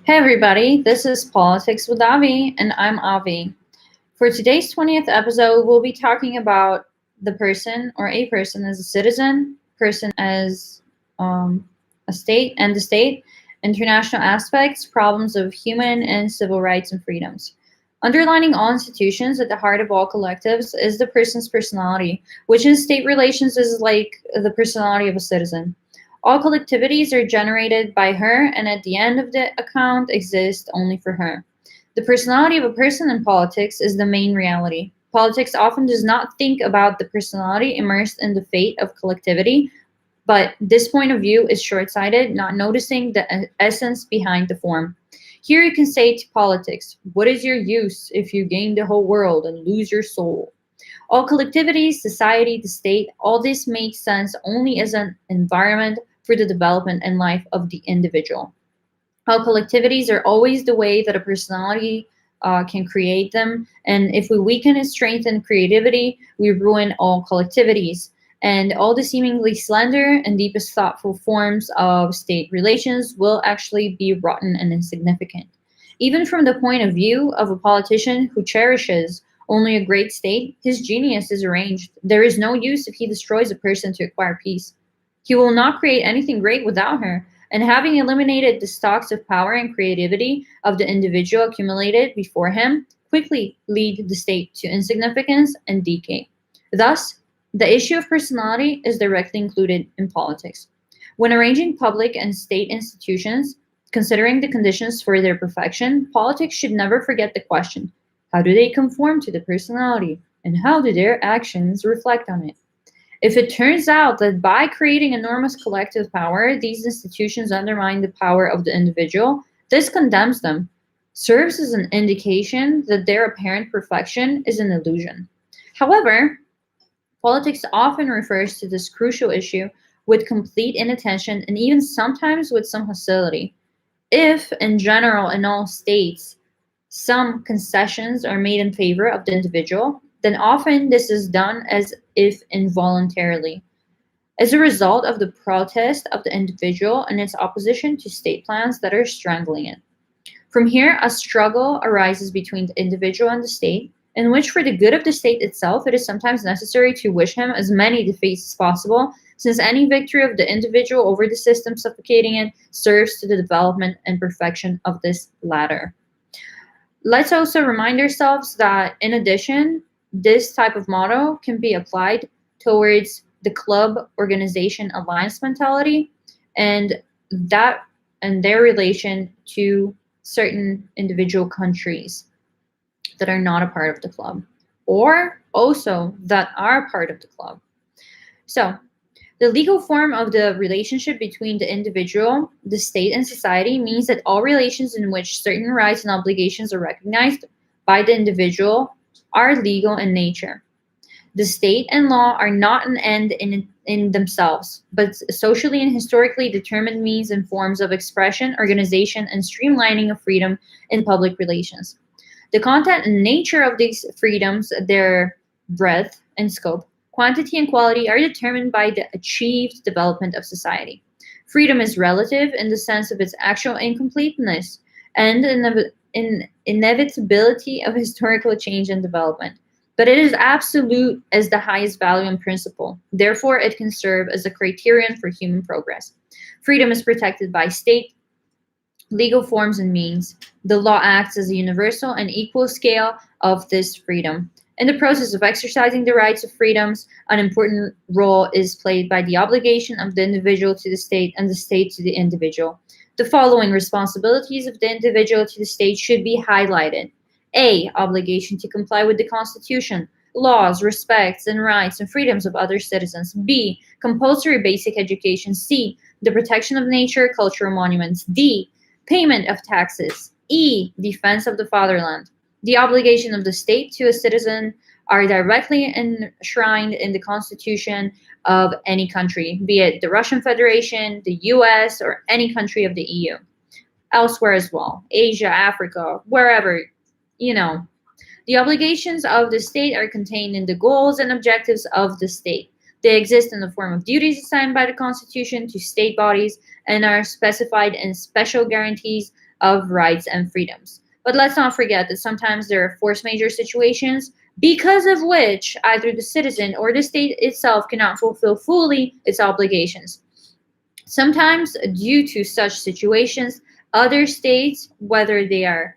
Hey everybody, this is Politics with Avi, and I'm Avi. For today's 20th episode, we'll be talking about the person or a person as a citizen, person as a state and the state, international aspects, problems of human and civil rights and freedoms. Underlining all institutions at the heart of all collectives is the person's personality, which in state relations is like the personality of a citizen. All collectivities are generated by her and at the end of the account exist only for her. The personality of a person in politics is the main reality. Politics often does not think about the personality immersed in the fate of collectivity, but this point of view is short sighted, not noticing the essence behind the form. Here you can say to politics, what is your use if you gain the whole world and lose your soul? All collectivities, society, the state, all this makes sense only as an environment for the development and life of the individual. All collectivities are always the way that a personality can create them. And if we weaken and strengthen creativity, we ruin all collectivities. And all the seemingly slender and deepest thoughtful forms of state relations will actually be rotten and insignificant. Even from the point of view of a politician who cherishes only a great state, his genius is arranged. There is no use if he destroys a person to acquire peace. He will not create anything great without her, and having eliminated the stocks of power and creativity of the individual accumulated before him, quickly lead the state to insignificance and decay. Thus, the issue of personality is directly included in politics. When arranging public and state institutions, considering the conditions for their perfection, politics should never forget the question: how do they conform to the personality, and how do their actions reflect on it? If it turns out that by creating enormous collective power, these institutions undermine the power of the individual, this condemns them, serves as an indication that their apparent perfection is an illusion. However, politics often refers to this crucial issue with complete inattention and even sometimes with some hostility. If, in general, in all states, some concessions are made in favor of the individual, then often this is done as if involuntarily, as a result of the protest of the individual and its opposition to state plans that are strangling it. From here, a struggle arises between the individual and the state, in which, for the good of the state itself, it is sometimes necessary to wish him as many defeats as possible, since any victory of the individual over the system suffocating it serves to the development and perfection of this latter. Let's also remind ourselves that, in addition, this type of motto can be applied towards the club organization alliance mentality and that and their relation to certain individual countries that are not a part of the club or also that are part of the club. So, the legal form of the relationship between the individual, the state, and society means that all relations in which certain rights and obligations are recognized by the individual are legal in nature. The state and law are not an end in themselves, but socially and historically determined means and forms of expression, organization, and streamlining of freedom in public relations. The content and nature of these freedoms, their breadth and scope, quantity and quality are determined by the achieved development of society. Freedom is relative in the sense of its actual incompleteness and in inevitability of historical change and development. But it is absolute as the highest value and principle. Therefore, it can serve as a criterion for human progress. Freedom is protected by state, legal forms and means. The law acts as a universal and equal scale of this freedom. In the process of exercising the rights of freedoms, an important role is played by the obligation of the individual to the state and the state to the individual. The following responsibilities of the individual to the state should be highlighted. A. Obligation to comply with the Constitution, laws, respects, and rights and freedoms of other citizens. B. Compulsory basic education. C. The protection of nature, cultural monuments. D. Payment of taxes. E. Defense of the fatherland. The obligation of the state to a citizen are directly enshrined in the constitution of any country, be it the Russian Federation, the US, or any country of the EU. Elsewhere as well, Asia, Africa, wherever, you know. The obligations of the state are contained in the goals and objectives of the state. They exist in the form of duties assigned by the Constitution to state bodies and are specified in special guarantees of rights and freedoms. But let's not forget that sometimes there are force majeure situations because of which either the citizen or the state itself cannot fulfill fully its obligations. Sometimes, due to such situations, other states, whether they are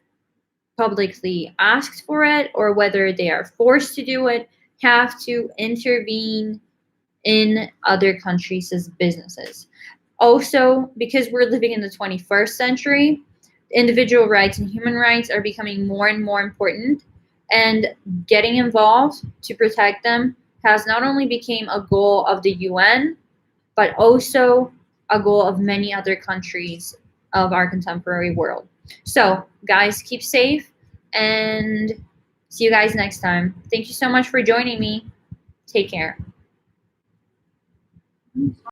publicly asked for it or whether they are forced to do it, have to intervene in other countries' businesses. Also, because we're living in the 21st century, individual rights and human rights are becoming more and more important, and getting involved to protect them has not only become a goal of the UN, but also a goal of many other countries of our contemporary world. So, guys, keep safe and see you guys next time. Thank you so much for joining me. Take care.